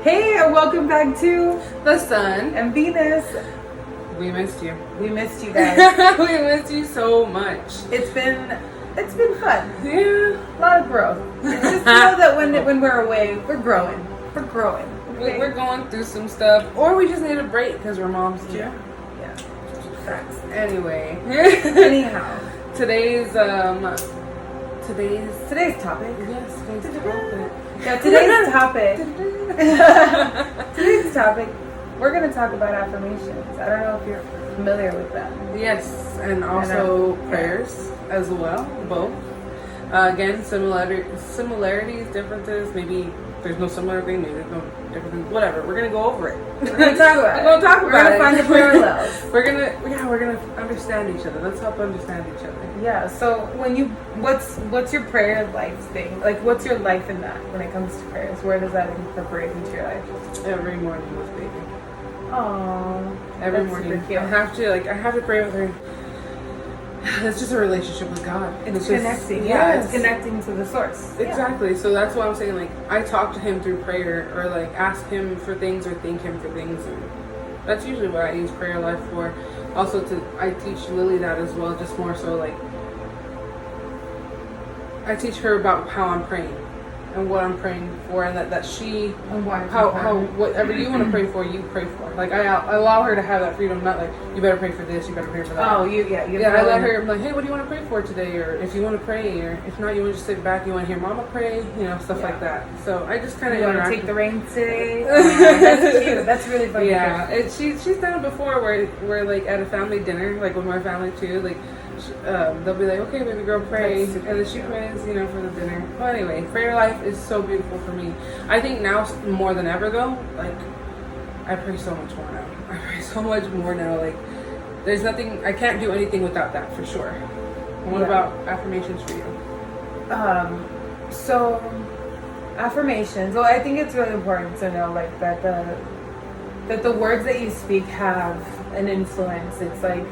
Hey, and welcome back to The Sun and Venus. We missed you. We missed you guys. We missed you so much. It's been fun. Yeah. A lot of growth. Just know that when we're away, we're growing. We're growing. Okay? We're going through some stuff, or we just need a break because we're moms too. Yeah. Facts. Anyway. Anyhow, today's topic. Yes, today's topic. Yeah, Today's topic. We're gonna talk about affirmations. I don't know if you're familiar with them. Yes, and also prayers as well, both. Again, similarities, differences. Maybe there's no similarity, maybe there's no difference. Whatever. We're gonna go over it. We're gonna talk about it. We're gonna find the parallels. We're gonna understand each other. Let's help understand each other. Yeah. So what's your prayer life thing? Like, what's your life in that when it comes to prayers? Where does that incorporate into your life? Every morning with baby. Oh, every morning. I have to pray with her. It's just a relationship with God. It's connecting. Yes. It's connecting to the source. Exactly. So that's why I'm saying, like, I talk to him through prayer, or like ask him for things, or thank him for things, and that's usually what I use prayer life for. Also, I teach Lily that as well, just more so like I teach her about how I'm praying and what I'm praying for, and that she whatever you want to pray for, you pray for. Like, I allow her to have that freedom, not like, you better pray for this, you better pray for that. Oh, I let her. I'm like, hey, what do you want to pray for today? Or if you want to pray, or if not, you want to just sit back, you want to hear Mama pray, stuff like that. So I just kind of want to take the reins today. That's cute. That's really funny. Yeah, she's done it before, where we're like at a family dinner, like with my family too, like. They'll be like, okay, baby girl, pray, and then she prays, for the dinner. Well, anyway, prayer life is so beautiful for me. I think now more than ever, though, like, I pray so much more now. I pray so much more now. Like, there's nothing, I can't do anything without that, for sure. What about affirmations for you? So affirmations. Well, I think it's really important to know, like, that the words that you speak have an influence. It's like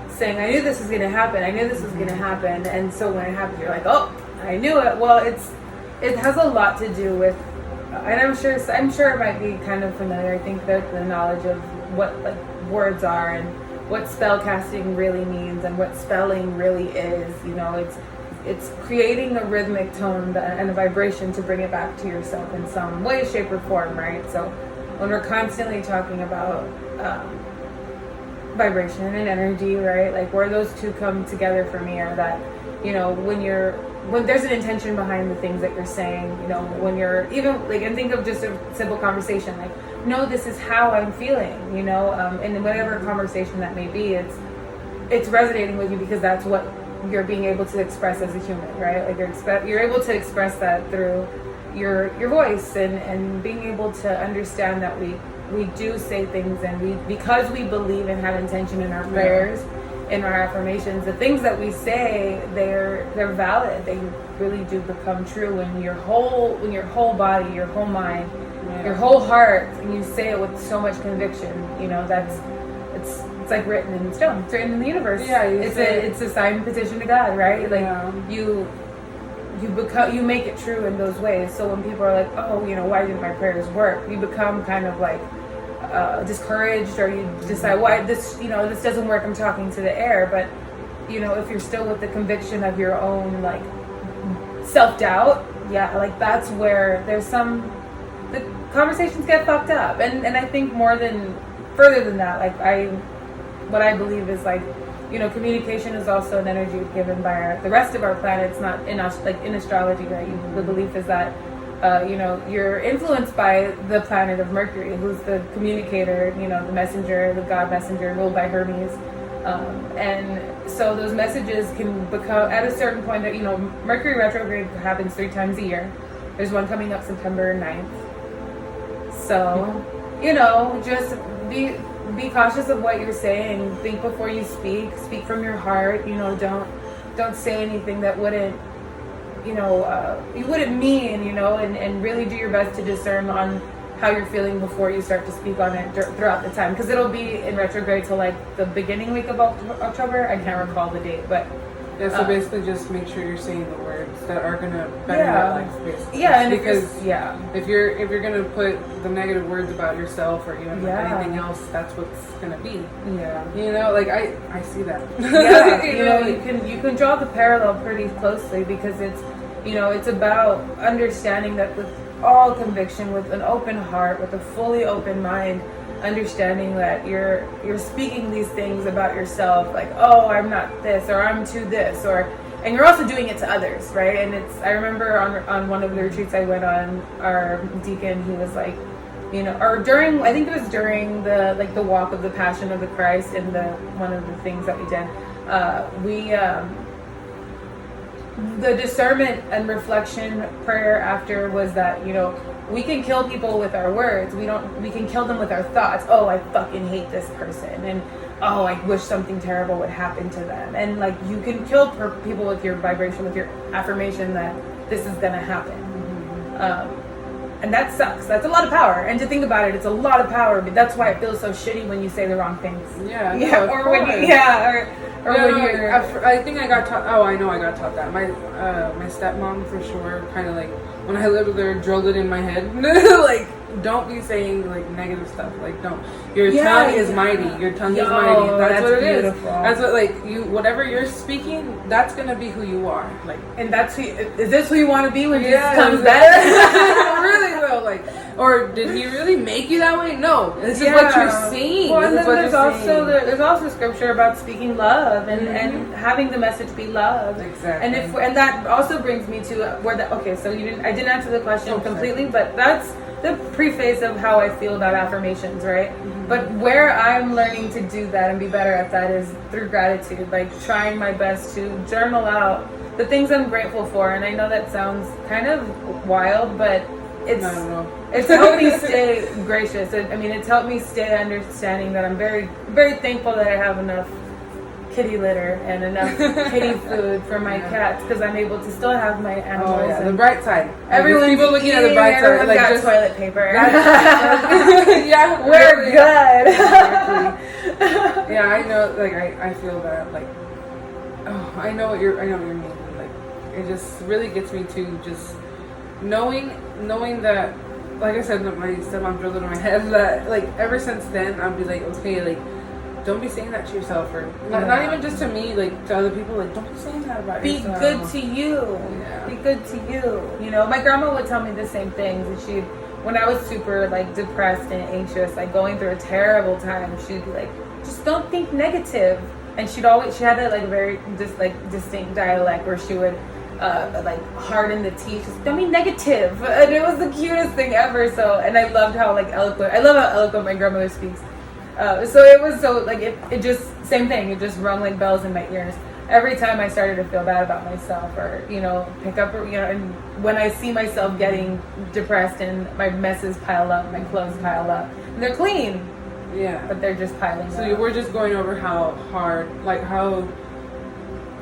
saying, I knew this was going to happen. And so when it happens, you're like, oh, I knew it. Well, it has a lot to do with, and I'm sure it might be kind of familiar. I think that the knowledge of what, like, words are, and what spell casting really means, and what spelling really is. It's creating a rhythmic tone and a vibration to bring it back to yourself in some way, shape, or form, right? So when we're constantly talking about vibration and energy, right? Like, where those two come together for me are that, when there's an intention behind the things that you're saying, when you're even like, and think of just a simple conversation, like, no, this is how I'm feeling, and whatever conversation that may be, it's resonating with you because that's what you're being able to express as a human, right? Like, you're able to express that through your voice, and being able to understand that we do say things, and because we believe and have intention in our prayers, in our affirmations, the things that we say, they're valid. They really do become true when your whole body, your whole mind, your whole heart, and you say it with so much conviction. It's like written in stone. It's written in the universe. Yeah, it's a signed petition to God, right? Like, you make it true in those ways. So when people are like, oh, why didn't my prayers work? You become kind of like discouraged, or you decide, why this doesn't work, I'm talking to the air. But if you're still with the conviction of your own, like, self-doubt, like, that's where there's the conversations get fucked up. And I think further than that, like, what I believe is, like, communication is also an energy given by the rest of our planet. It's not in us, like in astrology, right? The belief is that you're influenced by the planet of Mercury, who's the communicator, the messenger, the god messenger, ruled by Hermes. And so those messages can become, at a certain point, that, Mercury retrograde happens 3 times a year. There's one coming up September 9th. So, just be cautious of what you're saying. Think before you speak. Speak from your heart. Don't say anything that wouldn't, you wouldn't mean, and really do your best to discern on how you're feeling before you start to speak on it throughout the time, because it'll be in retrograde till like the beginning week of October. I can't recall the date, but Yeah, so basically just make sure you're saying the words that are gonna better your life, basically. Yeah, and because if you're gonna put the negative words about yourself or even anything else, that's what's gonna be. Yeah. You know, like I see that. Yeah, you know, you can draw the parallel pretty closely because it's, you know, it's about understanding that with all conviction, with an open heart, with a fully open mind, understanding that you're speaking these things about yourself, like, oh, I'm not this, or I'm too this, and you're also doing it to others, right? And I remember on one of the retreats I went on, our deacon, he was like, you know, or during, I think it was during the walk of the Passion of the Christ, and one of the things that we did, the discernment and reflection prayer after was that, you know, we can kill people with our words. We can kill them with our thoughts. Oh, I fucking hate this person. And oh, I wish something terrible would happen to them. And like, you can kill people with your vibration, with your affirmation that this is going to happen. And that sucks. That's a lot of power. And to think about it, it's a lot of power. But that's why it feels so shitty when you say the wrong things. Yeah. Yeah. No, or when you, or when you're. I think I got taught. Oh, I know I got taught that. My stepmom for sure. Kind of like when I lived with her, drilled it in my head. Like, don't be saying like negative stuff. Like, don't. Your tongue is mighty. Your tongue is mighty. That's what it is. That's what, like, whatever you're speaking, that's gonna be who you are. Like, and that's is this who you want to be when Jesus comes back? Really though, like, or did he really make you that way? No, this is what you're seeing. Well, and then there's also scripture about speaking love and having the message be love. Exactly. And that also brings me to where so I didn't answer the question completely, but that's the preface of how I feel about affirmations, right? But where I'm learning to do that and be better at that is through gratitude, like trying my best to journal out the things I'm grateful for. And I know that sounds kind of wild, but it's helped me stay gracious. It's helped me stay understanding that I'm very, very thankful that I have enough kitty litter and enough kitty food for my cats, because I'm able to still have my animals. Oh, yeah. The bright side. Everyone's people looking at the bright side. Like, got just toilet paper. Yeah, we're good. Exactly. Yeah, I know. Like, I feel that. Like, oh, I know what you're meaning. Like, it just really gets me to just knowing that. Like I said, that my stepmom drilled it in my head. That, like, ever since then, I'll be like, okay, like, don't be saying that to yourself, or not even just to me, like to other people. Like, don't be saying that about yourself. Be good to you. Yeah. Be good to you. You know, my grandma would tell me the same things, and when I was super like depressed and anxious, like going through a terrible time, she'd be like, just don't think negative. And she had that like very distinct dialect where she would like harden the teeth. Just don't be negative. And it was the cutest thing ever. So, and I loved how like eloquent. I love how eloquent my grandmother speaks. So it was so like it just same thing. It just rung like bells in my ears every time I started to feel bad about myself, or pick up, and when I see myself getting depressed and my messes pile up, my clothes pile up, and they're clean, but they're just piling up. So we're just going over how hard, like how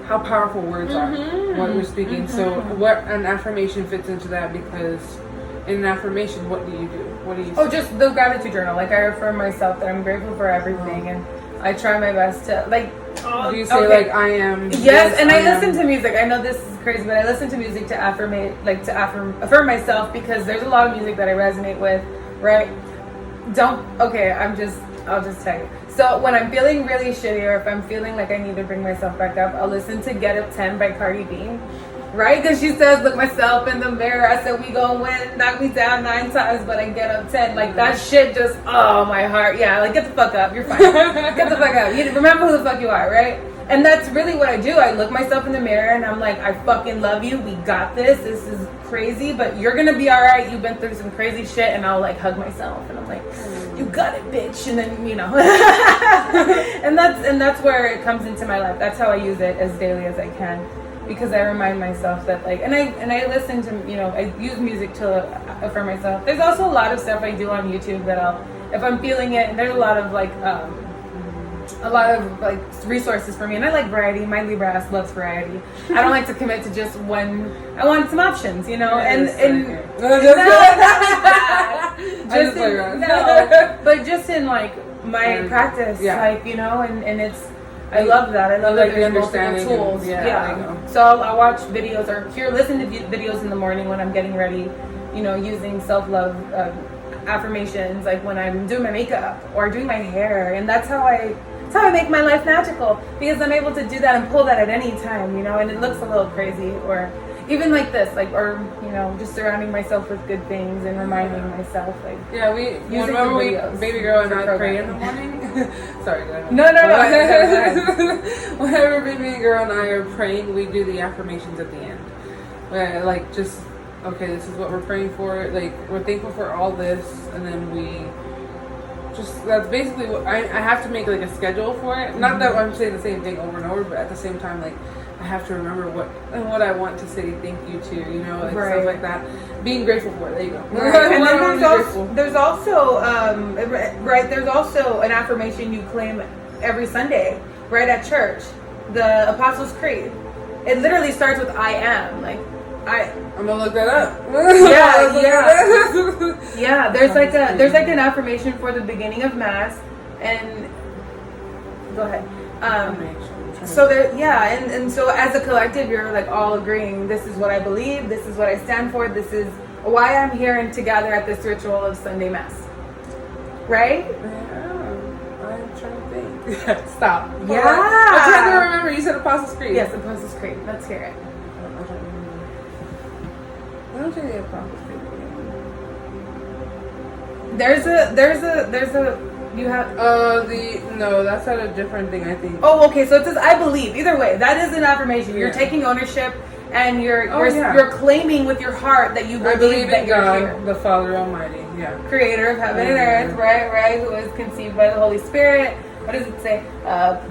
powerful words are, what we're speaking. So what an affirmation fits into that, because in an affirmation, what do you do? What do you say? Oh, just the gratitude journal. Like, I affirm myself that I'm grateful for everything, and I try my best to, like... do you say, like, I am... Yes, and I listen to music. I know this is crazy, but I listen to music to affirm myself, because there's a lot of music that I resonate with, right? I'll just tell you. So when I'm feeling really shitty, or if I'm feeling like I need to bring myself back up, I'll listen to Get Up 10 by Cardi B. Right? Because she says, look myself in the mirror. I said, we gon' win. Knock me down 9 times, but I get up 10. Like, that shit just, my heart. Yeah, like, get the fuck up. You're fine. Get the fuck up. You remember who the fuck you are, right? And that's really what I do. I look myself in the mirror and I'm like, I fucking love you. We got this. This is crazy, but you're gonna be all right. You've been through some crazy shit. And I'll like hug myself and I'm like, you got it, bitch. And then, and that's where it comes into my life. That's how I use it as daily as I can. Because I remind myself that, like, and I listen to, I use music to affirm myself. There's also a lot of stuff I do on YouTube that if I'm feeling it, and there's a lot of resources for me, and I like variety. My Libra ass loves variety. I don't like to commit to just one. I want some options, but just in like my practice, like, and it's. I love that. I love like that the there's multiple understanding. tools. Yeah. So I'll watch videos or listen to videos in the morning when I'm getting ready, using self-love affirmations, like when I'm doing my makeup or doing my hair. And that's how I make my life magical, because I'm able to do that and pull that at any time, and it looks a little crazy, or even like this, just surrounding myself with good things and reminding myself, remember baby girl and I pray in the morning. Sorry, go ahead. No. Whenever baby girl and I are praying, we do the affirmations at the end. Where okay, this is what we're praying for. Like, we're thankful for all this, and then that's basically what I have to make, like, a schedule for it. Not that I'm saying the same thing over and over, but at the same time, like, I have to remember what I want to say thank you to, stuff like that. Being grateful for it. There you go. Right. And then there's also an affirmation you claim every Sunday, right at church. The Apostles' Creed. It literally starts with I am. I'm gonna look that up. Yeah. There's an affirmation for the beginning of Mass, and go ahead. So and so as a collective, you're like all agreeing. This is what I believe. This is what I stand for. This is why I'm here and to gather at this ritual of Sunday Mass. Right? Yeah. I'm trying to think. Stop. Yeah. I'm trying to remember. You said Apostles' Creed. Yes, Apostles' Creed. Let's hear it. I don't think the Apostles' Creed. There's a. You have no, that's not a different thing, I think. Oh, okay. So it says I believe. Either way, that is an affirmation. You're taking ownership, and you're claiming with your heart that you believe that in you're God, here. the Father Almighty, Creator of heaven and earth, right, who was conceived by the Holy Spirit. What does it say?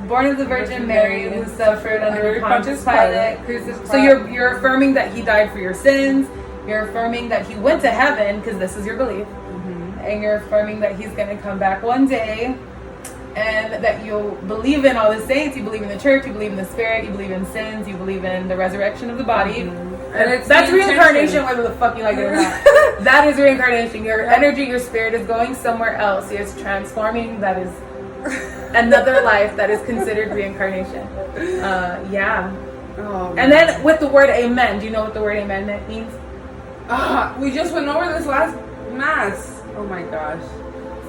Born of the Virgin Mary, who suffered under Pontius Pilate. So you're affirming that He died for your sins. You're affirming that He went to heaven, because this is your belief. And you're affirming that He's going to come back one day, and that you'll believe in all the saints, you believe in the church, you believe in the Spirit, you believe in sins, you believe in the resurrection of the body. And that's reincarnation, whether the fuck you like it or not. That is reincarnation. Your energy, your spirit is going somewhere else. It's transforming. That is another life that is considered reincarnation. Oh, and then with the word amen, do you know what the word amen means? We just went over this last Mass. Oh my gosh.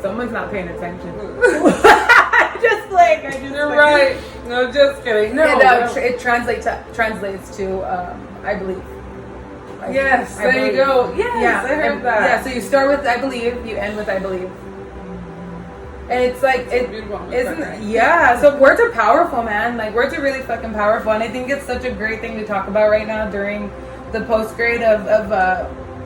Someone's not paying attention. You're right. No, just kidding. No. It translates to I believe. Yes, there you go. Yes, I heard that. Yeah, so you start with I believe, you end with I believe. And it's like, so words are powerful, man. Like, words are really fucking powerful. And I think it's such a great thing to talk about right now during the postgrade of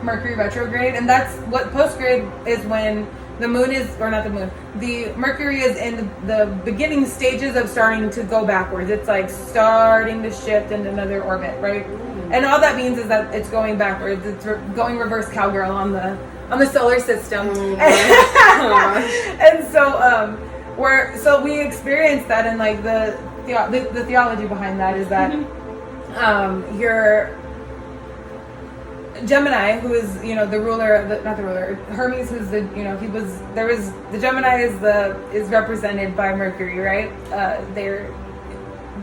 Mercury retrograde. And that's what postgrade is, when the moon is, or not the moon, the Mercury is in the beginning stages of starting to go backwards. It's like starting to shift into another orbit, right? And all that means is that it's going backwards. It's going reverse cowgirl on the solar system. And so we experience that, and like the theology behind that is that your Gemini, who is, the ruler of not the ruler, Hermes, who's the, the Gemini is represented by Mercury, right?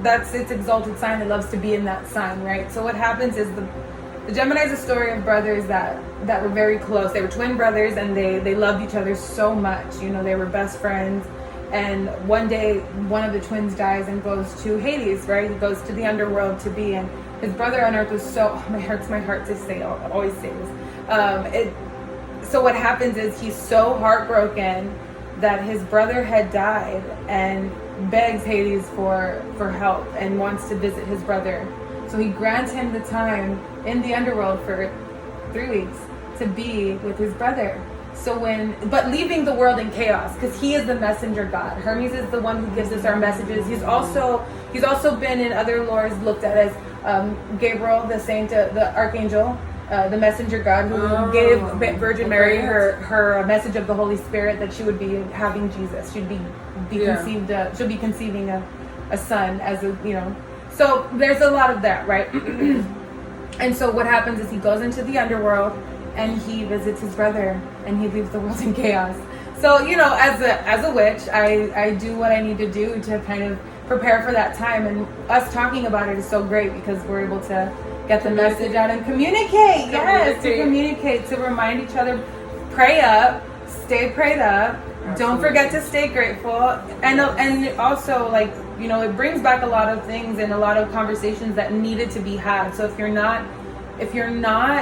That's its exalted sign. It loves to be in that sign, right? So what happens is the Gemini is a story of brothers that were very close. They were twin brothers, and they loved each other so much. They were best friends. And one day, one of the twins dies and goes to Hades, right? He goes to the underworld to be in. His brother on Earth was it hurts my heart to say, I'll always say this. So what happens is he's so heartbroken that his brother had died, and begs Hades for help and wants to visit his brother. So he grants him the time in the underworld for 3 weeks to be with his brother. But leaving the world in chaos, because he is the messenger god. Hermes is the one who gives us our messages. He's also been in other lores looked at as Gabriel, the saint, the archangel, the messenger god, who gave Virgin Mary her message of the Holy Spirit, that she would be having Jesus. She'd be conceived. She'll be conceiving a son as a So there's a lot of that, right? And so what happens is he goes into the underworld and he visits his brother, and he leaves the world in chaos. So as a witch, I do what I need to do to kind of prepare for that time. And us talking about it is so great because we're able to get the message out and communicate. Yes, to communicate, to remind each other, pray up, stay prayed up. Absolutely. Don't forget to stay grateful. And also, like, you know, it brings back a lot of things and a lot of conversations that needed to be had. So if you're not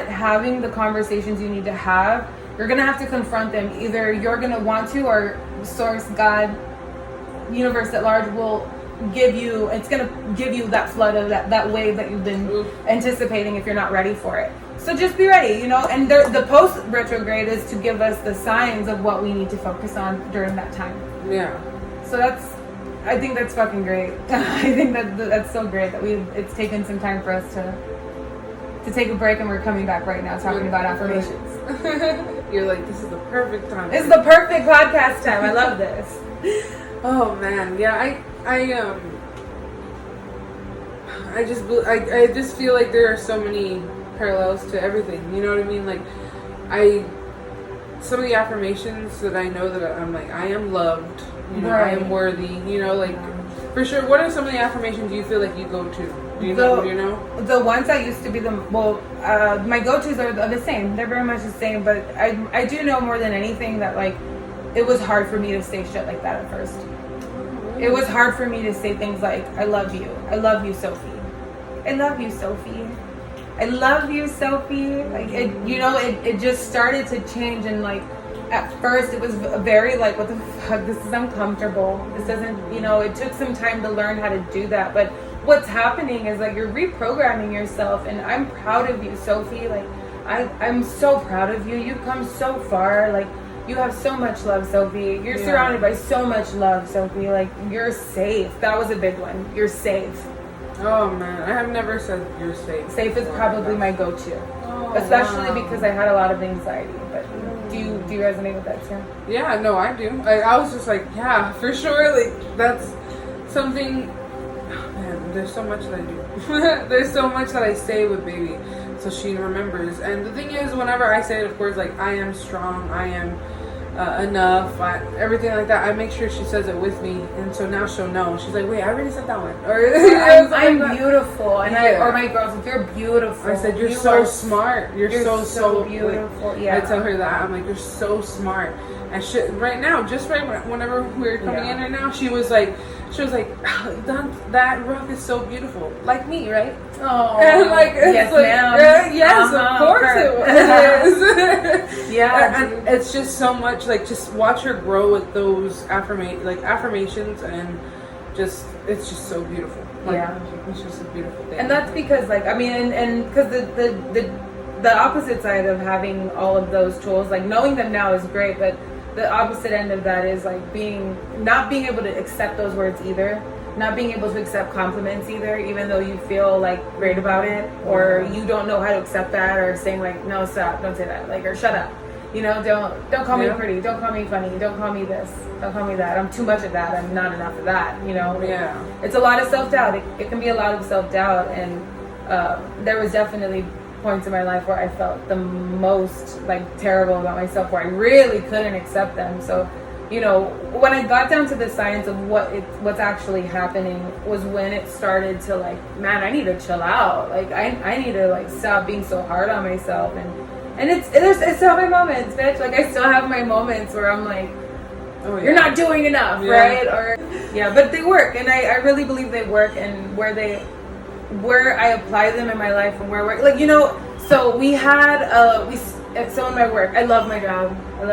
having the conversations you need to have, you're going to have to confront them. Either you're going to want to, or source, God, universe at large will give you, it's going to give you that flood of that wave that you've been anticipating if you're not ready for it. So just be ready, you know, and the post retrograde is to give us the signs of what we need to focus on during that time. Yeah. So I think that's fucking great. I think that's so great that it's taken some time for us to take a break, and we're coming back right now talking about affirmations. You're like, this is the perfect time. This is the perfect podcast time. I love this. Oh man, yeah. I just feel like there are so many parallels to everything. You know what I mean? Like, some of the affirmations that I know that I'm like, I am loved. You know, right. I am worthy. You know, like, for sure. What are some of the affirmations you feel like you go to? Do you know? The ones that used to be my go-tos are the same. They're very much the same. But I do know more than anything that, like, it was hard for me to say shit like that at first. It was hard for me to say things like, I love you. I love you, Sophie. I love you, Sophie. I love you, Sophie. Like, it just started to change. And, like, at first it was very like, what the fuck? This is uncomfortable. This doesn't, you know, it took some time to learn how to do that. But what's happening is, like, you're reprogramming yourself. And I'm proud of you, Sophie. Like, I'm so proud of you. You've come so far. Like, you have so much love, Sophie. You're surrounded by so much love, Sophie. Like, you're safe. That was a big one. You're safe. Oh man, I have never said you're safe. Safe is probably my go-to, especially because I had a lot of anxiety. But do you resonate with that too? Yeah, no, I do. I was just like, yeah, for sure. Like, that's something. Oh, man, there's so much that I do. There's so much that I say with baby, so she remembers. And the thing is, whenever I say it, of course, like, I am strong, I am enough, everything like that, I make sure she says it with me, and so now she'll know. She's like, wait, I already said that one. Or I'm beautiful, and or my girls, like, you're beautiful. I said, you're so smart. You're so beautiful. Like, I tell her that. I'm like, you're so smart. And she, right now, just right whenever we were coming in right now, she was like, that rock is so beautiful, like me, right? Oh, and like, it's yes, like, ma'am. Yes, of course it was. Yeah, and it's just so much, like, just watch her grow with those affirmations, and just, it's just so beautiful. Like, it's just a beautiful thing. And that's because, like, I mean, and because the opposite side of having all of those tools, like, knowing them now is great, but the opposite end of that is, like, not being able to accept those words either, not being able to accept compliments either, even though you feel like great about it, or you don't know how to accept that, or saying, like, no, stop, don't say that, like, or shut up, you know, don't call me pretty, don't call me funny, don't call me this, don't call me that, I'm too much of that, I'm not enough of that, you know. It's a lot of self-doubt. It can be a lot of self-doubt, and there was definitely points in my life where I felt the most, like, terrible about myself, where I really couldn't accept them. So, you know, when I got down to the science of what's actually happening was when it started to, like, man, I need to chill out. Like, I need to, like, stop being so hard on myself. And I still have my moments, bitch. Like, I still have my moments where I'm like, you're not doing enough, right? Or but they work, and I really believe they work, and where I apply them in my life, and where, like, you know, so we had so in my work, I love my job. I'm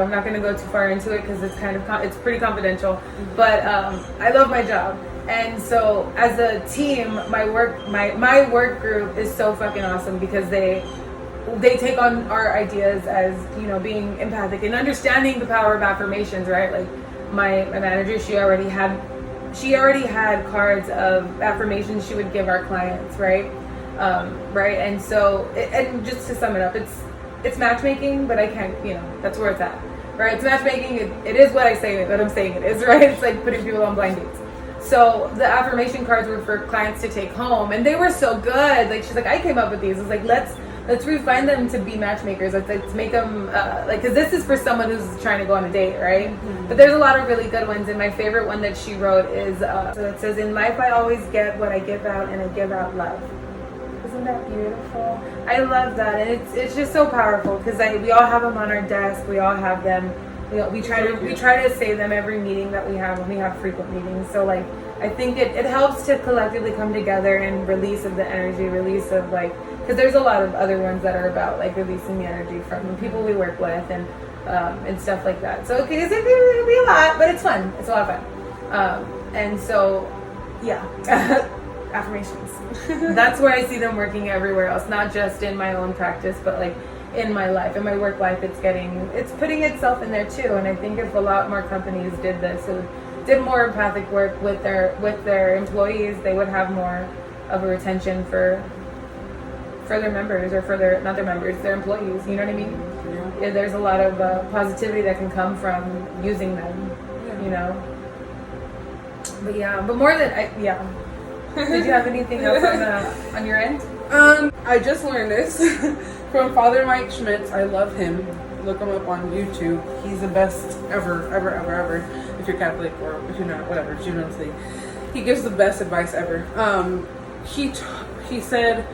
not going to go too far into it because it's it's pretty confidential, but I love my job. And so as a team, my work group is so fucking awesome because they take on our ideas as, you know, being empathic and understanding the power of affirmations, right? Like, my manager, she already had cards of affirmations she would give our clients, right? Right. And so, and just to sum it up, it's matchmaking, but I can't, you know, that's where it's at, right? It's matchmaking. It is what I'm saying it is, right? It's like putting people on blind dates. So the affirmation cards were for clients to take home, and they were so good. Like, she's like, I came up with these. I was like, let's refine them to be matchmakers. Let's make them because this is for someone who's trying to go on a date, right? Mm-hmm. But there's a lot of really good ones, and my favorite one that she wrote is so it says, in life I always get what I give out, and I give out love. Isn't that beautiful? I love that, and it's just so powerful because we all have them on our desk. We all have them. We try to say them every meeting that we have when we have frequent meetings. So like I think it helps to collectively come together and release of the energy, release of like, because there's a lot of other ones that are about like releasing the energy from the people we work with and stuff like that. So okay, it'll be a lot, but it's fun. It's a lot of fun. And so yeah. Affirmations. That's where I see them working everywhere else, not just in my own practice, but like in my life, in my work life. It's putting itself in there too. And I think if a lot more companies did this, who did more empathic work with their employees, they would have more of a retention for their members, or for their employees. You know what I mean? Yeah, there's a lot of positivity that can come from using them. You know. But yeah, but more than yeah. Did you have anything else on your end? I just learned this from Father Mike Schmitz. I love him. Look him up on YouTube. He's the best ever. If you're Catholic, or if you're not, whatever, humanly. He gives the best advice ever. He said,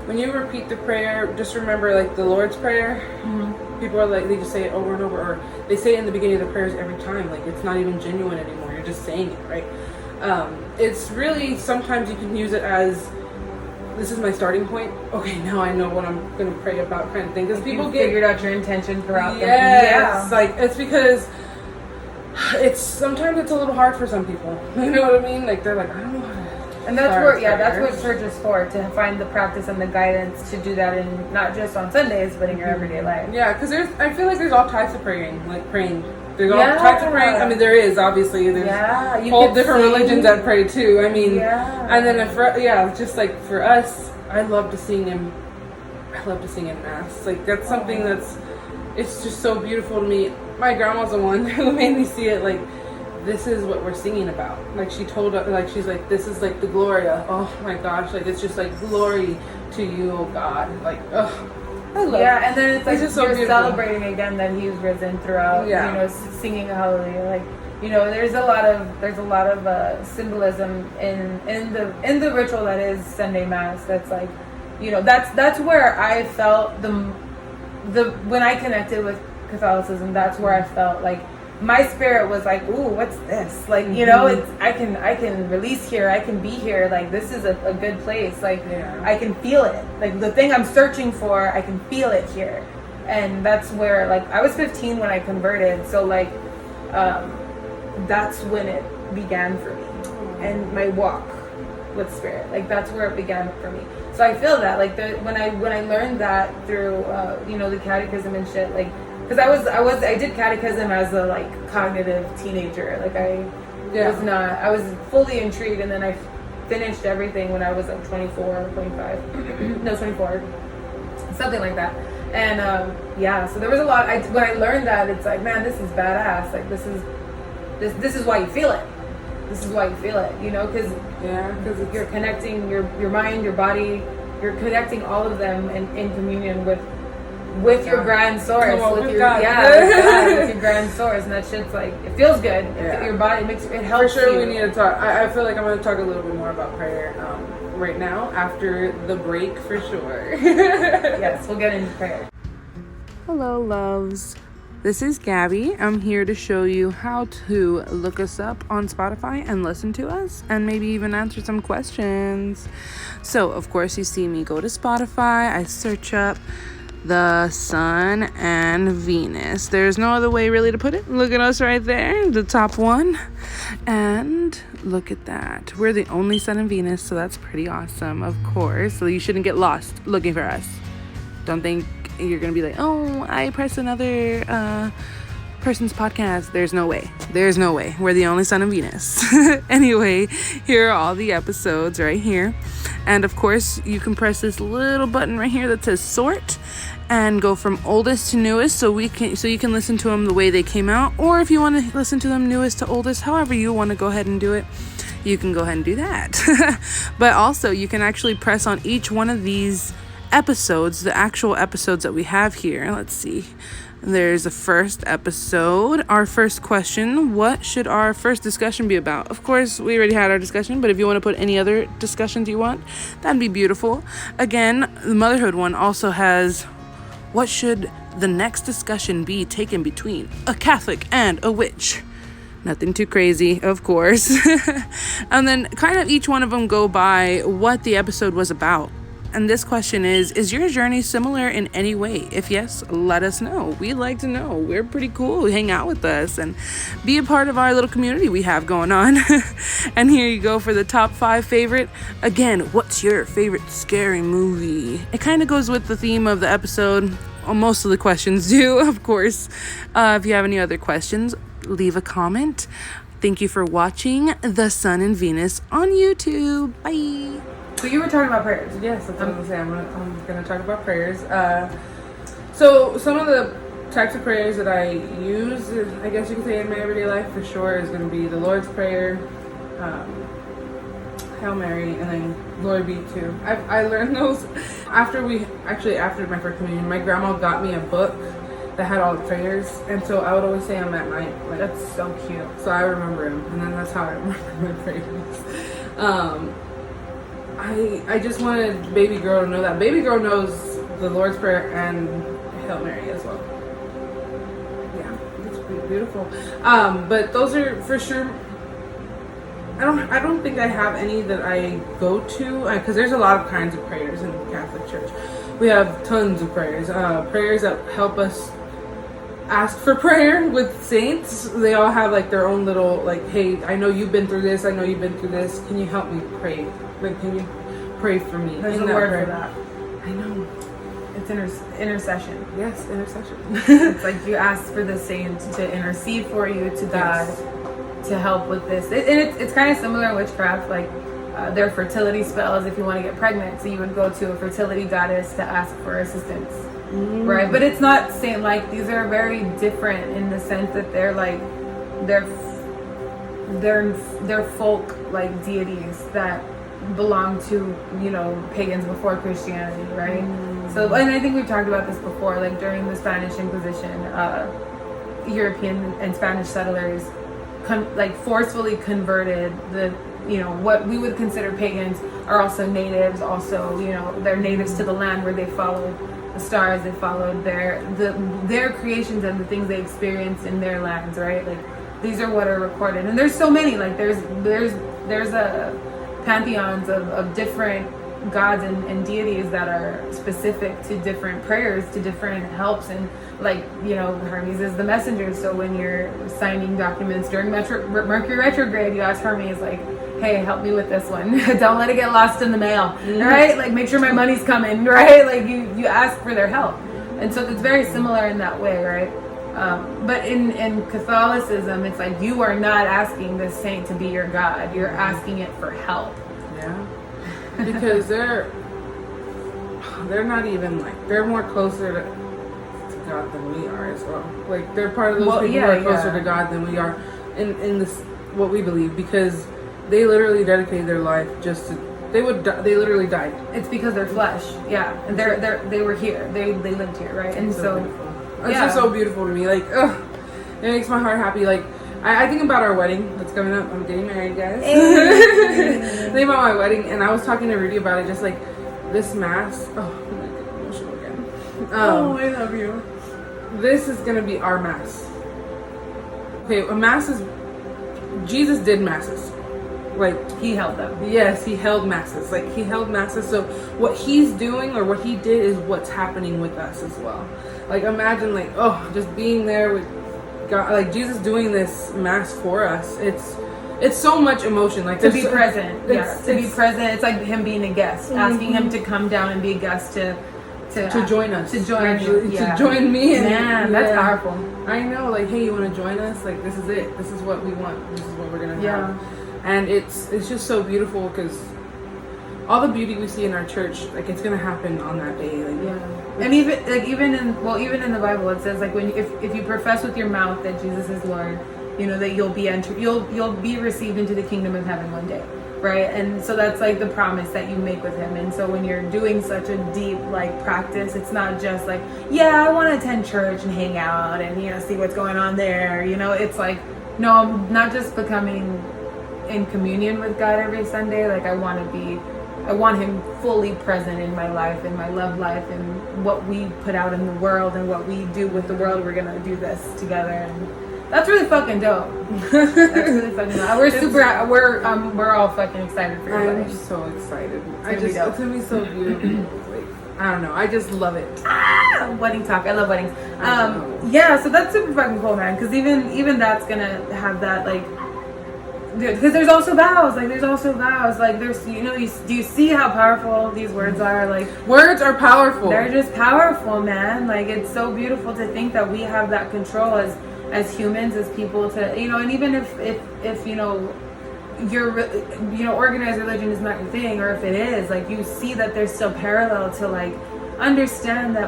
when you repeat the prayer, just remember like the Lord's Prayer. Mm-hmm. People are like, they just say it over and over, or they say it in the beginning of the prayers every time. Like it's not even genuine anymore. You're just saying it, right? It's really, sometimes you can use it as, this is my starting point. Okay, now I know what I'm going to pray about, kind of thing. Because people figured out your intention throughout. Yes, like it's because sometimes it's a little hard for some people. You know what I mean? Like they're like, I don't know how to. And that's what church is for, to find the practice and the guidance to do that, in not just on Sundays, but in your everyday life. Yeah, because I feel like there's all types of praying. There's all types of praying. I mean, there is, obviously. There's whole different religions that pray too. I mean, and then just like for us, I love to sing in Mass. Like that's something it's just so beautiful to me. My grandma's the one who made me see it. Like, this is what we're singing about. Like she told us, like she's like, this is like the Gloria. Oh my gosh, like it's just like glory to you, oh God. Like, ugh. And then it's like you're celebrating again that He's risen throughout. You know, singing Hallelujah. Like, you know, there's a lot of symbolism in the ritual that is Sunday Mass. That's like, you know, that's where I felt the when I connected with Catholicism. That's where I felt like my spirit was like, ooh, what's this? Like, you know, it's I can release here. I can be here. Like, this is a good place. Like, I can feel it. Like, the thing I'm searching for, I can feel it here. And that's where, like, I was 15 when I converted. So, like, that's when it began for me. And my walk with spirit. Like, that's where it began for me. So I feel that, like, when I learned that through, you know, the catechism and shit, like, because I did catechism as a like cognitive teenager. Like I was fully intrigued, and then I finished everything when I was like 24, 25, no 24, something like that. And so there was a lot. When I learned that, it's like, man, this is badass. Like this is why you feel it. This is why you feel it. You know, because you're connecting your mind, your body. You're connecting all of them in communion with your grand source, with your grand source, and that shit's like, it feels good. Your body it helps. For sure, you. We need to talk. I feel like I'm going to talk a little bit more about prayer right now after the break, for sure. Yes, we'll get into prayer. Hello, loves. This is Gabby. I'm here to show you how to look us up on Spotify and listen to us, and maybe even answer some questions. So, of course, you see me go to Spotify. I search up the Sun and Venus. There's no other way really to put it. Look at us right there, the top one. And look at that. We're the only Sun and Venus, so that's pretty awesome, of course. So you shouldn't get lost looking for us. Don't think you're going to be like, oh, I pressed another person's podcast. There's no way. We're the only Sun and Venus. Anyway, here are all the episodes right here. And of course, you can press this little button right here that says sort and go from oldest to newest, so you can listen to them the way they came out, or if you want to listen to them newest to oldest, however you want to go ahead and do it, you can go ahead and do that. But also, you can actually press on each one of these episodes, the actual episodes that we have here. Let's see. There's a first episode. Our first question: what should our first discussion be about? Of course, we already had our discussion, but if you want to put any other discussions you want, that'd be beautiful. Again, the motherhood one also has: what should the next discussion be taken between a Catholic and a witch? Nothing too crazy, of course. And then kind of each one of them go by what the episode was about. And this question is your journey similar in any way? If yes, let us know. We'd like to know. We're pretty cool. Hang out with us and be a part of our little community we have going on. And here you go for the top 5 favorite. Again, what's your favorite scary movie? It kind of goes with the theme of the episode. Well, most of the questions do, of course. If you have any other questions, leave a comment. Thank you for watching The Sun and Venus on YouTube. Bye. So you were talking about prayers. Yes, that's what I'm gonna say. I'm gonna talk about prayers. So some of the types of prayers that I use, I guess you could say in my everyday life for sure, is gonna be the Lord's Prayer, Hail Mary, and then Glory Be To. I learned those after my first communion. My grandma got me a book that had all the prayers, and so I would always say them at night. Like, That's so cute. so I remember them, and then that's how I remember my prayers. I just wanted baby girl to know that. Baby girl knows the Lord's Prayer and Hail Mary as well. Yeah, it's pretty beautiful. But those are for sure. I don't think I have any that I go to, because there's a lot of kinds of prayers in the Catholic Church. We have tons of prayers. Prayers that help us ask for prayer with saints. They all have like their own little, like, hey, I know you've been through this. I know you've been through this. Can you help me pray? Like, can you pray for me? There's a word for that. I know. It's intercession. Yes, intercession. It's like you ask for the saints to intercede for you to God, Yes. to help with this. It's kind of similar in witchcraft. Like there are fertility spells if you want to get pregnant. So you would go to a fertility goddess to ask for assistance. Right? But it's not saying like these are very different in the sense that they're like they're folk like deities that belong to, you know, pagans before Christianity, right? So, and I think we've talked about this before, like during the Spanish Inquisition, European and Spanish settlers forcefully converted the, you know, what we would consider pagans are also natives, also, you know, they're natives to the land where they followed the stars, they followed their creations and the things they experienced in their lands, right? Like these are what are recorded, and there's so many, like there's a pantheons of different gods and deities that are specific to different prayers, to different helps. And like, you know, Hermes is the messenger, so when you're signing documents during Mercury retrograde, you ask Hermes like, hey, help me with this one. Don't let it get lost in the mail, right? Like make sure my money's coming, right? Like you ask for their help. And so it's very similar in that way, right? But in Catholicism, it's like you are not asking the saint to be your God. You're asking it for help. Yeah. Because they're not even like, they're more closer to God than we are as well. Like they're part of those people who are closer to God than we are in this, what we believe, because they literally dedicated their life just to, they literally died. It's because they're flesh, yeah. And they were here. They lived here, right? And so it's just so beautiful to me. Like, ugh, it makes my heart happy. Like, I think about our wedding that's coming up. I'm getting married, guys. I think about my wedding, and I was talking to Rudy about it. Just like this mass. Oh, I'm gonna get emotional again. I love you. This is gonna be our mass. Okay, a mass is, Jesus did masses. Like he held them. Yes, he held masses. Like he held masses. So what he's doing or what he did is what's happening with us as well. Like imagine like, oh, just being there with God, like Jesus doing this mass for us. It's so much emotion. Like to be present. Yeah, to be present. It's like him being a guest, asking him to come down and be a guest to join us, to join you, to join me. And, man, that's powerful. I know. Like, hey, you want to join us? Like, this is it. This is what we want. This is what we're gonna have. And it's just so beautiful because all the beauty we see in our church, like it's gonna happen on that day. Like, and even in the Bible it says like when if you profess with your mouth that Jesus is Lord, you know that you'll be received into the kingdom of heaven one day. right? And so that's like the promise that you make with him. And so when you're doing such a deep like practice, it's not just like, yeah, I want to attend church and hang out and, you know, see what's going on there, you know. It's like, no, I'm not just becoming in communion with God every Sunday. Like I want him fully present in my life, in my love life, and what we put out in the world and what we do with the world. We're gonna do this together, and that's really fucking dope. That's really fucking dope. We're all fucking excited for you. I'm so excited. It's gonna be so beautiful. Like, I don't know. I just love it. Wedding talk. I love weddings. Yeah, so that's super fucking cool, man. Because even that's gonna have that like. Because there's also vows, like there's, you know, do you see how powerful these words are? Like words are powerful. They're just powerful, man. Like it's so beautiful to think that we have that control as humans, as people, to, you know. And even if you know, your, you know, organized religion is not your thing, or if it is, like you see that there's still parallel to like understand that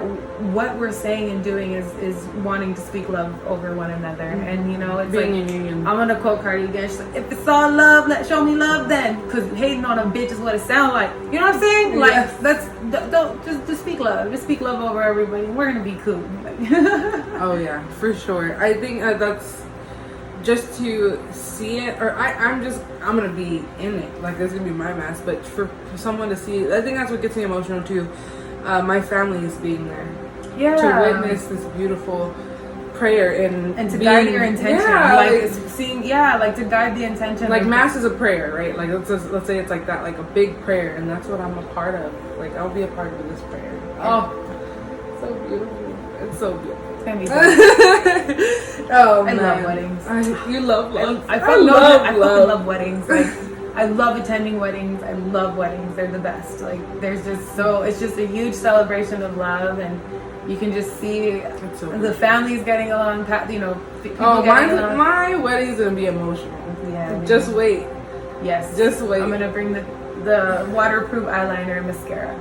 what we're saying and doing is wanting to speak love over one another. And, you know, it's being like, in union. I'm gonna quote Cardi again. She's like, if it's all love, show me love then, because hating on a bitch is what it sounds like. You know what I'm saying? Like, yes. Don't just speak love. Just speak love over everybody. We're gonna be cool. Oh yeah, for sure. I think that's just to see it, or I'm gonna be in it. Like, that's gonna be my mask. But for someone to see it, I think that's what gets me emotional too. My family is being there, to witness this beautiful prayer and to guide your intention, like to guide the intention. Like mass is a prayer, right? Like let's say it's like that, like a big prayer, and that's what I'm a part of. Like I'll be a part of this prayer. Oh, so beautiful! It's so beautiful. It's gonna be fun. Oh, I love weddings. You love love. I fucking love weddings. Like. I love attending weddings. I love weddings. They're the best. Like it's just a huge celebration of love, and you can just see the families getting along. You know, my wedding's gonna be emotional. Yeah, just wait. Yes, just wait. I'm gonna bring the waterproof eyeliner and mascara.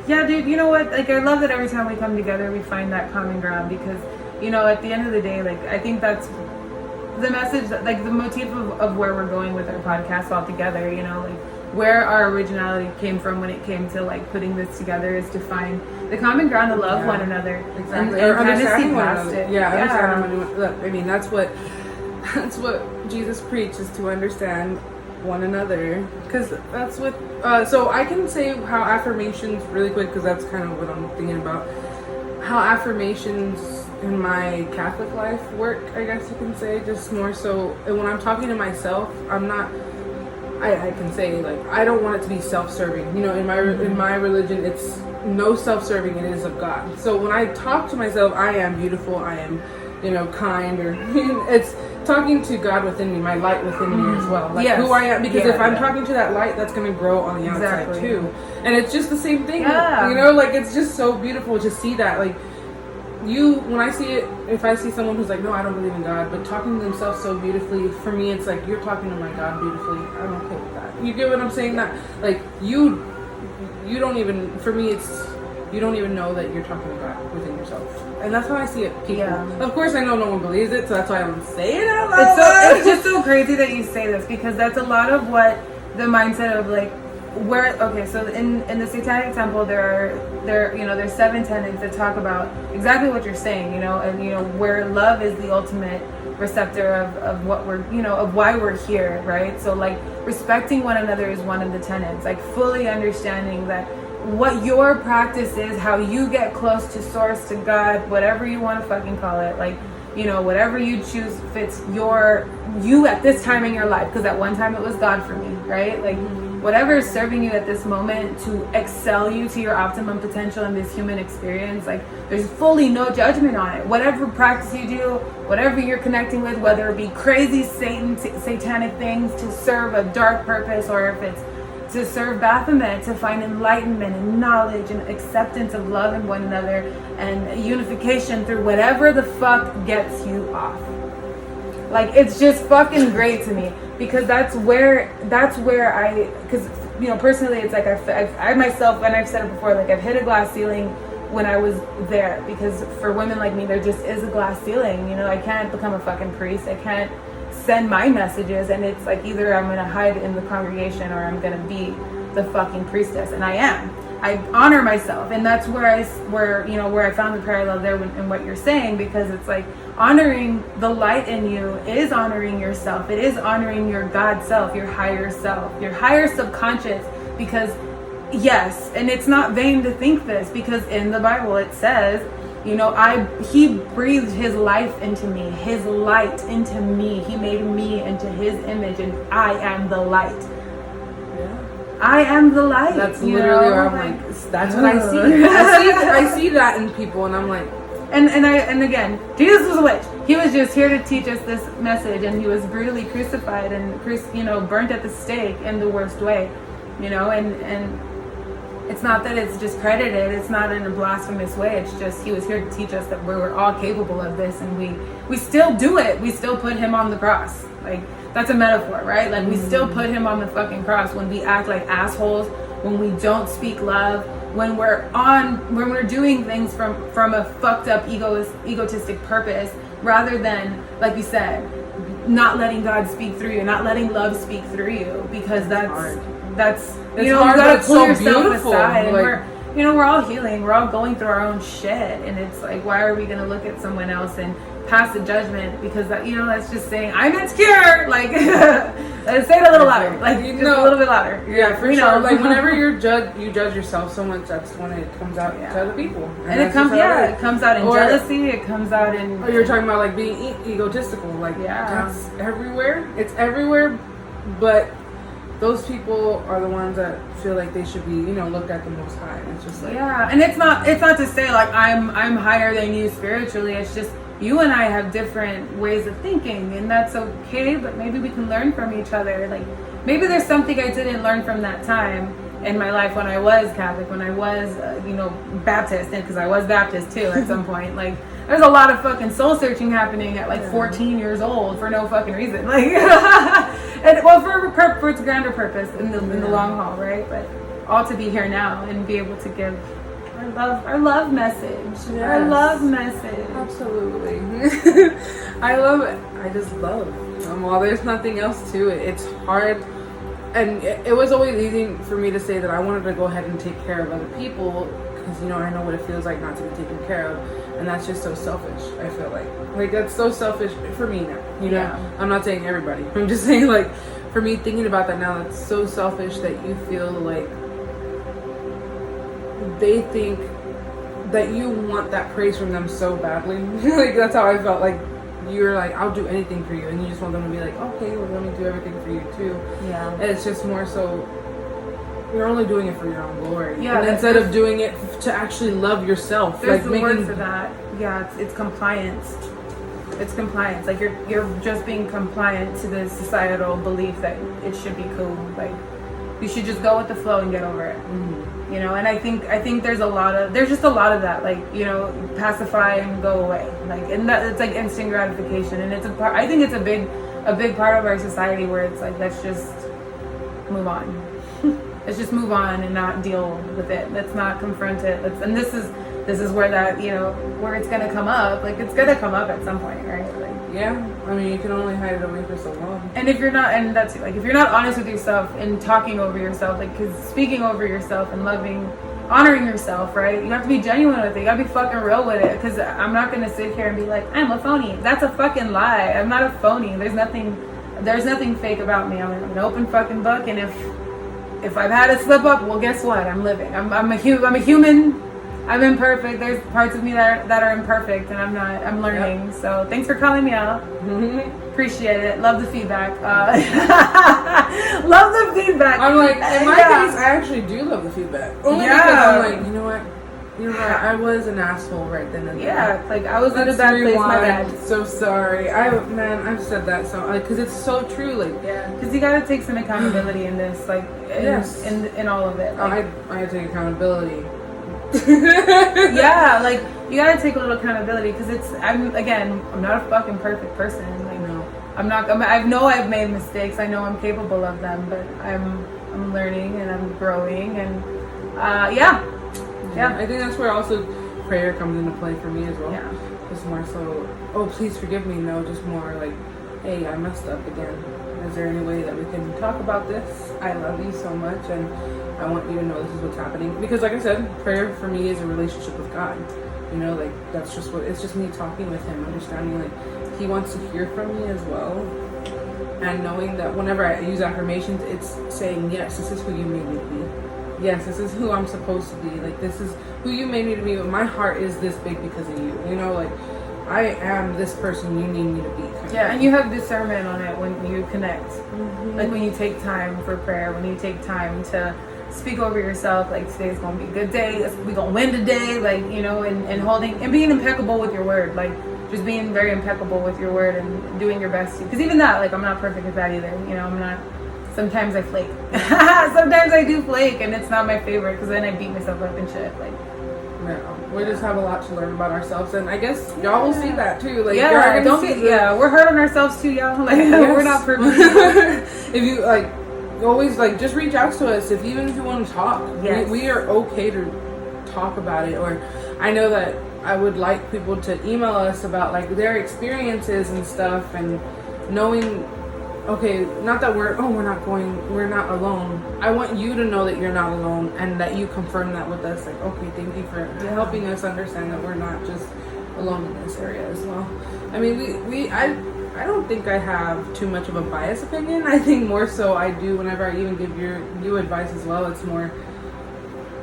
Yeah, dude. You know what? Like I love that every time we come together, we find that common ground, because, you know, at the end of the day, like I think that's the message, like the motif of where we're going with our podcast all together, you know, like where our originality came from when it came to like putting this together, is to find the common ground to love one another. Exactly. And kind of see past it. I mean, that's what Jesus preaches, to understand one another, because that's what so I can say how affirmations really quick, because that's kind of what I'm thinking about, how affirmations in my Catholic life work, I guess you can say, just more so. And when I'm talking to myself, I'm not, I can say, like, I don't want it to be self-serving. You know, in my religion, it's no self-serving, it is of God. So when I talk to myself, I am beautiful, I am, you know, kind, or it's talking to God within me, my light within me as well, like who I am, because if I'm talking to that light, that's going to grow on the outside too. And it's just the same thing, you know, like it's just so beautiful to see that. Like, when I see it, if I see someone who's like, no, I don't believe in God, but talking to themselves so beautifully, for me, it's like, you're talking to my God beautifully. I'm okay with that. You get what I'm saying? That, like, you don't even, for me, it's, you don't even know that you're talking to God within yourself. And that's how I see it, people. Yeah. Of course, I know no one believes it, so that's why I don't say it out loud. It's just so crazy that you say this, because that's a lot of what the mindset of, like, so in the Satanic Temple, there's 7 tenets that talk about exactly what you're saying, you know, and, you know, where love is the ultimate receptor of what we're, you know, of why we're here, right? So like respecting one another is one of the tenets, like fully understanding that what your practice is, how you get close to source, to God, whatever you want to fucking call it, like, you know, whatever you choose fits you at this time in your life, because at one time it was God for me, right? Like whatever is serving you at this moment to excel you to your optimum potential in this human experience, like there's fully no judgment on it. Whatever practice you do, whatever you're connecting with, whether it be crazy satanic things to serve a dark purpose, or if it's to serve Baphomet, to find enlightenment and knowledge and acceptance of love in one another and unification through whatever the fuck gets you off. Like, it's just fucking great to me, because that's where because, you know, personally, it's like I myself, and I've said it before, like I've hit a glass ceiling when I was there, because for women like me, there just is a glass ceiling. You know, I can't become a fucking priest. I can't send my messages, and it's like either I'm gonna hide in the congregation or I'm gonna be the fucking priestess, and I am. I honor myself, and that's where I found the parallel there in what you're saying, because it's like honoring the light in you is honoring yourself. It is honoring your God self, your higher subconscious, because yes, and it's not vain to think this, because in the Bible it says, he breathed his life into me, his light into me. He made me into his image, and I am the light. I am the light. That's literally where I'm like, that's what I see. I see that in people, and I'm like, and again, Jesus was a witch. He was just here to teach us this message, and he was brutally crucified and burnt at the stake in the worst way, and it's not that it's discredited. It's not in a blasphemous way. It's just he was here to teach us that we're all capable of this, and we still do it. We still put him on the cross. Like, that's a metaphor, right? Like, we still put him on the fucking cross when we act like assholes, when we don't speak love, when we're doing things from a fucked up egotistic purpose, rather than, like you said, not letting God speak through you, not letting love speak through you, because that's hard, you gotta pull so yourself beautiful. aside, and like, we're all healing, we're all going through our own shit, and it's like, why are we gonna look at someone else and pass a judgment, because that, that's just saying I'm insecure, like say it a little louder, like just a little bit louder. Yeah, for sure. Like, whenever you judge yourself so much, that's when it comes out to other people, and it comes out in jealousy, it comes out in, you're talking about like being egotistical, like that's everywhere. It's everywhere, but those people are the ones that feel like they should be, looked at the most high. And it's just like, and it's not to say like I'm higher than you spiritually. It's just you and I have different ways of thinking, and that's okay. But maybe we can learn from each other. Like, maybe there's something I didn't learn from that time in my life when I was Catholic, when I was Baptist, because I was Baptist too at some point. Like, there's a lot of fucking soul searching happening at 14 years old for no fucking reason. Like, and for its grander purpose in the long haul, right? But all to be here now and be able to give our love message. Yes. Our love message. Absolutely. I love it. I just love. Well, there's nothing else to it. It's hard, and it was always easy for me to say that I wanted to go ahead and take care of other people, because I know what it feels like not to be taken care of, and that's just so selfish. I feel like that's so selfish for me now. I'm not saying everybody. I'm just saying, like, for me, thinking about that now, that's so selfish that you feel like they think that you want that praise from them so badly. Like, that's how I felt. Like, you're like, I'll do anything for you, and you just want them to be like, okay, well, let me do everything for you too. Yeah. And it's just more so, you're only doing it for your own glory. Yeah. And instead of doing it to actually love yourself. There's the word for that. Yeah, it's compliance. It's compliance. Like, you're just being compliant to the societal belief that it should be cool. Like, you should just go with the flow and get over it. Mm-hmm. And I think there's just a lot of that, like, pacify and go away, like, and that it's like instant gratification, and it's I think it's a big part of our society where it's like, let's just move on. Let's just move on and not deal with it. Let's not confront it. And this is where that, where it's gonna come up. Like, it's gonna come up at some point, right? Like, yeah, I mean, you can only hide it away for so long. And if you're not, and that's like, if you're not honest with yourself and talking over yourself, like, because speaking over yourself and honoring yourself, right? You have to be genuine with it. You gotta be fucking real with it. Because I'm not gonna sit here and be like, I'm a phony. That's a fucking lie. I'm not a phony. There's nothing fake about me. I'm an open fucking book. And if I've had a slip up, well, guess what? I'm living. I'm a human. I'm imperfect. There's parts of me that are imperfect, and I'm not. I'm learning. Yep. So thanks for calling me out. Appreciate it. Love the feedback. Love the feedback. I'm like, in my case, I actually do love the feedback. Only because I'm like, you know what? You're right. I was an asshole right then and there. Yeah, like, I was in a bad place. My bad. So sorry. I've said that so, because it's so true. Like, because you gotta take some accountability in this, like, in all of it. Like, I take accountability. Yeah, like, you gotta take a little accountability, because I'm not a fucking perfect person. Like, no, I'm not. I know I've made mistakes. I know I'm capable of them, but I'm learning and I'm growing, and yeah. I think that's where also prayer comes into play for me as well. Yeah. Just more so, oh, please forgive me. No, just more like, hey, I messed up again. Is there any way that we can talk about this? I love you so much, and I want you to know this is what's happening. Because like I said, prayer for me is a relationship with God. You know, like that's just what, it's just me talking with him, understanding like he wants to hear from me as well. And knowing that whenever I use affirmations, it's saying, yes, this is who you made me to be. Yes, this is who I'm supposed to be. Like, this is who you made me to be. But my heart is this big because of you. You know, like, I am this person you need me to be. Yeah, and you have discernment on it when you connect. Mm-hmm. Like, when you take time for prayer, when you take time to speak over yourself, like, today's going to be a good day. We're going to win today. Like, you know, and holding, and being impeccable with your word. Like, just being very impeccable with your word and doing your best. Because even that, like, I'm not perfect at that either. You know, I'm not, sometimes I flake. Sometimes I do flake, and it's not my favorite because then I beat myself up and shit. Like, no, we just have a lot to learn about ourselves, and I guess y'all will see that too. Like, we're hard on ourselves too, y'all. Like, we're not perfect. If you like, always like, just reach out to us if even if you want to talk. Yes. We are okay to talk about it. Or I know that I would like people to email us about like their experiences and stuff, and knowing, okay, not that we're not alone. I want you to know that you're not alone, and that you confirm that with us. Like, okay, thank you for helping us understand that we're not just alone in this area as well. I mean, I don't think I have too much of a biased opinion. I think more so I do whenever I even give you advice as well. It's more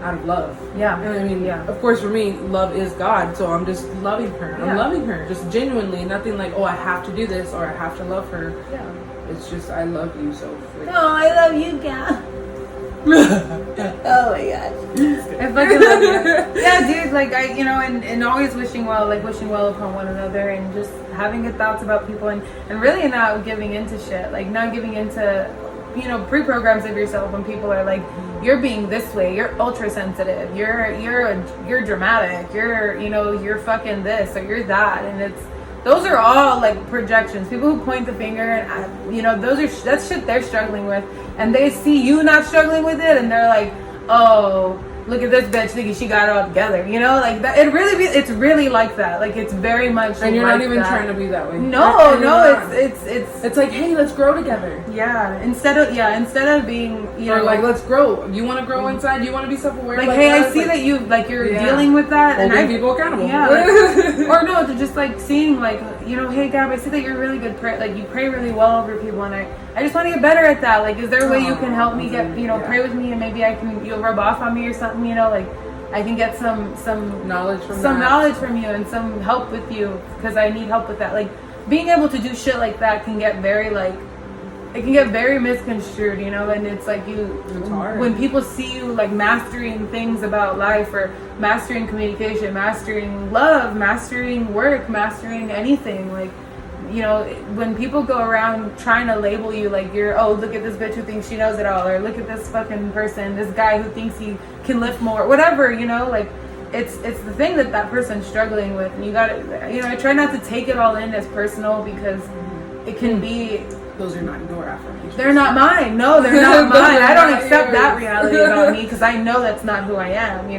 out of love. Yeah. And I mean, of course, for me, love is God. So I'm just loving her. I'm loving her just genuinely. Nothing like, oh, I have to do this or I have to love her. Yeah. It's just, I love you so. Oh, I love you, gal. Oh my gosh. I fucking love you. Yeah, dude, like, and always wishing well upon one another, and just having good thoughts about people, and really not giving into shit. Like, not giving into, pre-programs of yourself when people are like, you're being this way, you're ultra sensitive, you're dramatic, you're fucking this or you're that, and those are all like projections. People who point the finger, and that's shit they're struggling with, and they see you not struggling with it, and they're like, oh, look at this bitch thinking she got it all together. Like that. It's really like that. Like, it's very much. And you're like not even that. trying to be that way. No, it's like, hey, let's grow together. Yeah. Instead of being, or like, let's grow. You want to grow inside? You want to be self-aware? Like, hey, I see that you're dealing with that, holding and people accountable. Yeah. Or no, to just like seeing like, hey, Gab, I see that you're really good. Like, you pray really well over people, and I just want to get better at that. Like, is there a way you can help me get, pray with me, and maybe I can, you'll rub off on me or something, like I can get some knowledge from knowledge from you and some help with you, because I need help with that. Like, being able to do shit like that can get very misconstrued, and it's like it's hard. When people see you like mastering things about life, or mastering communication, mastering love, mastering work, mastering anything, like, when people go around trying to label you like look at this bitch who thinks she knows it all, or look at this fucking person, this guy who thinks he can lift more, whatever, like it's the thing that person's struggling with, and you gotta, I try not to take it all in as personal, because it can be. Those are not your affirmations. They're not mine. No, they're not mine. I don't accept that reality about me, because I know that's not who I am,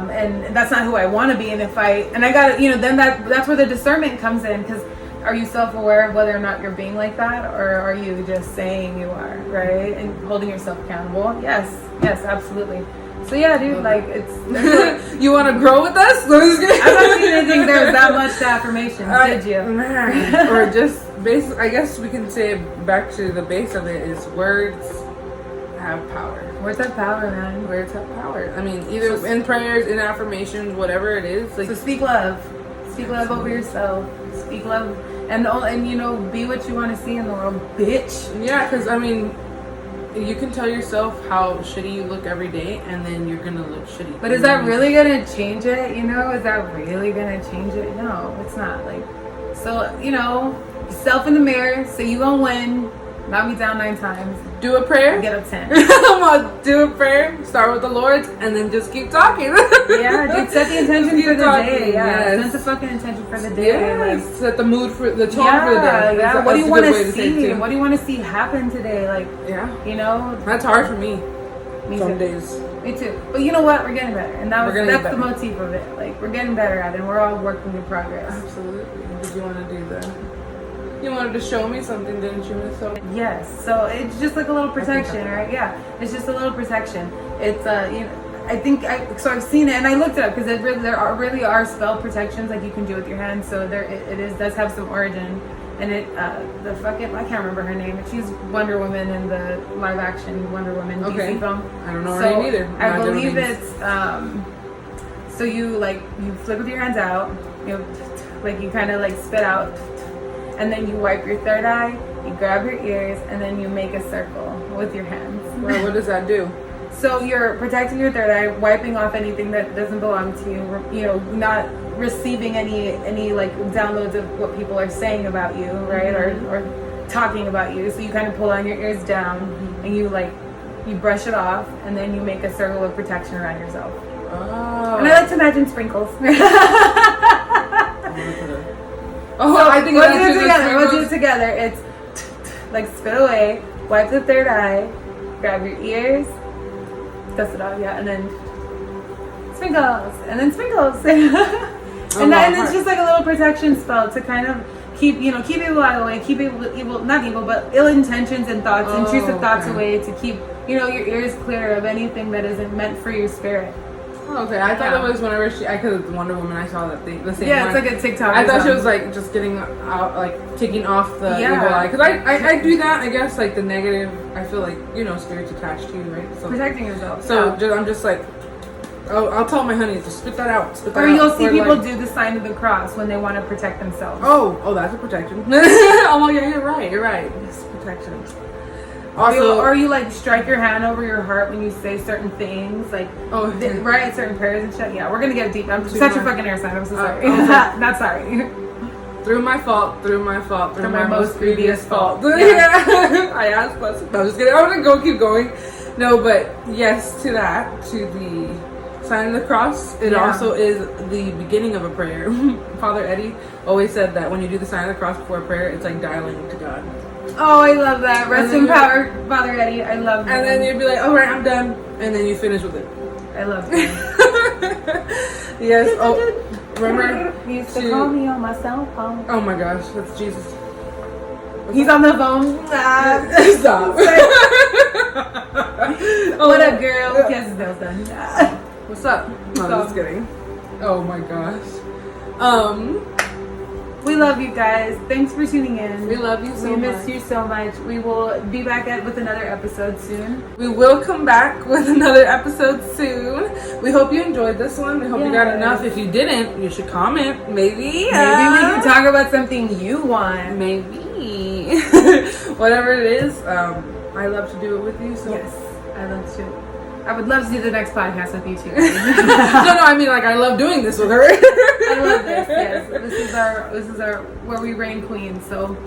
and that's not who I want to be. And if I gotta, then that's where the discernment comes in, because are you self-aware of whether or not you're being like that, or are you just saying you are, right? And holding yourself accountable. Yes, absolutely. So yeah, dude, like, it's you want to grow with us? I don't even think there was that much to affirmations, did you? Or just I guess we can say back to the base of it is words have power. Words have power, man. Words have power. I mean, either in prayers, in affirmations, whatever it is. Like, so speak love. Speak love over yourself. Speak love, and be what you want to see in the world, bitch. Yeah, because I mean, you can tell yourself how shitty you look every day, and then you're gonna look shitty. But is that really gonna change it? Is that really gonna change it? No, it's not. Like, so yourself in the mirror, so you gonna win. Knock me down 9 times. Do a prayer. Get up 10. Come on, do a prayer. Start with the Lord's, and then just keep talking. Yeah, dude, set the intention for the day. Yeah, yes. set the fucking intention for the day. Yes. Like, set the mood for the tone for the day. Yeah. What do you want to see? What do you want to see happen today? Like, that's hard for me. Some days. Me too. But you know what? We're getting better, and that's the motif of it. Like, we're getting better at it, and we're all working in progress. Absolutely. Did you want to do that? You wanted to show me something, didn't you? So Yes. So it's just like a little protection, right? Yeah. It's just a little protection. It's so I've seen it and I looked it up because there really are spell protections like you can do with your hands. So it does have some origin. And I can't remember her name, but she's Wonder Woman in the live action Wonder Woman DC film. I don't know her name either. I believe it's so you flip with your hands out, you kind of like spit out, and then you wipe your third eye, you grab your ears, and then you make a circle with your hands. Well, what does that do? So you're protecting your third eye, wiping off anything that doesn't belong to you, not receiving any like downloads of what people are saying about you, right? Or talking about you. So you kind of pull on your ears down and you brush it off, and then you make a circle of protection around yourself. Oh. And I like to imagine sprinkles. I think we'll do it together. It's like spit away, wipe the third eye, grab your ears, dust it off, and then sprinkles, and then sprinkles. And it's just like a little protection spell to kind of keep evil out of the way, keep ill intentions and thoughts, intrusive thoughts away, to keep your ears clear of anything that isn't meant for your spirit. Oh, okay, I thought it was whenever because Wonder Woman, I saw that thing, the same one. Yeah, it's like a TikTok. I thought she was like just getting out, like taking off the evil eye. Because I do that, I guess, like the negative, I feel like, spirits attached to you, right? So, protecting yourself. So I'm just like, I'll tell my honey, just spit that out. Or you'll see people do the sign of the cross when they want to protect themselves. Oh, that's a protection. Oh, yeah, you're right. It's protection. Also, or you like strike your hand over your heart when you say certain things, like right, certain prayers and shit. Yeah, we're gonna get deep. I'm such a fucking air sign. I'm so sorry. Not sorry. Through my most grievous fault. Yeah. I asked questions. No, I'm just kidding. I'm gonna keep going. No, but yes to that, to the sign of the cross. It also is the beginning of a prayer. Father Eddie always said that when you do the sign of the cross before a prayer, it's like dialing to God. Oh, I love that. Rest in power, Father Eddie. I love that. And then you'd be like, all right, I'm done. And then you finish with it. I love that. Yes. Oh, remember? He used to call me on my cell phone. Oh my gosh, that's Jesus. He's on the phone. Stop. What up, girl? Yes, that was done. What's up? No, I'm just kidding. Oh my gosh. We love you guys. Thanks for tuning in. We love you so much. We miss you so much. We will be back with another episode soon. We will come back with another episode soon. We hope you enjoyed this one. We hope you got enough. If you didn't, you should comment. Maybe we can talk about something you want. Maybe. Whatever it is, I love to do it with you. So. Yes, I love to. I would love to do the next podcast with you too. No, I mean, like, I love doing this with her. I love this. Yes, this is our where we reign queen. So,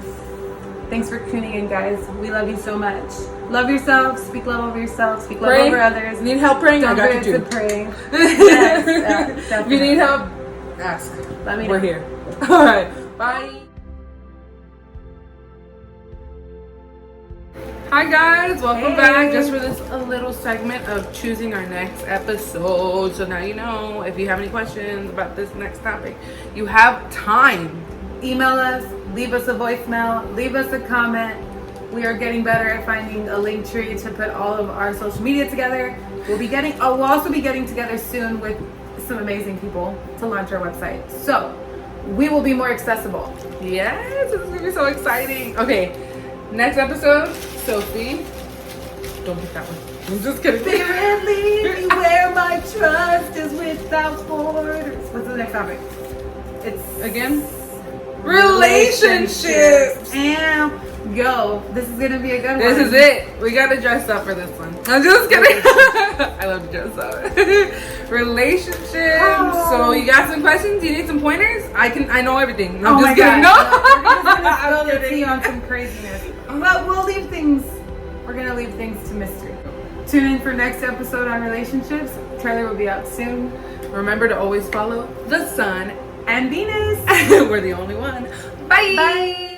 thanks for tuning in, guys. We love you so much. Love yourself. Speak love over yourself. Speak love over others. Need help praying? Don't I got you too. Pray. Yes, if you need help, ask. Let me know. We're here. All right. Bye. Hi guys, welcome back just for this little segment of choosing our next episode. So now you know, if you have any questions about this next topic, you have time. Email us, leave us a voicemail, leave us a comment. We are getting better at finding a link tree to put all of our social media together. We'll also be getting together soon with some amazing people to launch our website. So we will be more accessible. Yes, this is gonna be so exciting. Okay. Next episode, Sophie. Don't pick that one. I'm just kidding. Spirit, lead me where my trust is without borders. What's the next topic? It's again relationships. And go. This is gonna be a good one. This is it. We gotta dress up for this one. I'm just kidding. I love to dress up. Relationships. Oh. So you got some questions? You need some pointers? I know everything. I'm just kidding. No. We're just gonna spill the tea on some craziness. But we're gonna leave things to mystery. Tune in for next episode on relationships. Trailer will be out soon. Remember to always follow the sun and Venus. We're the only one. Bye. Bye.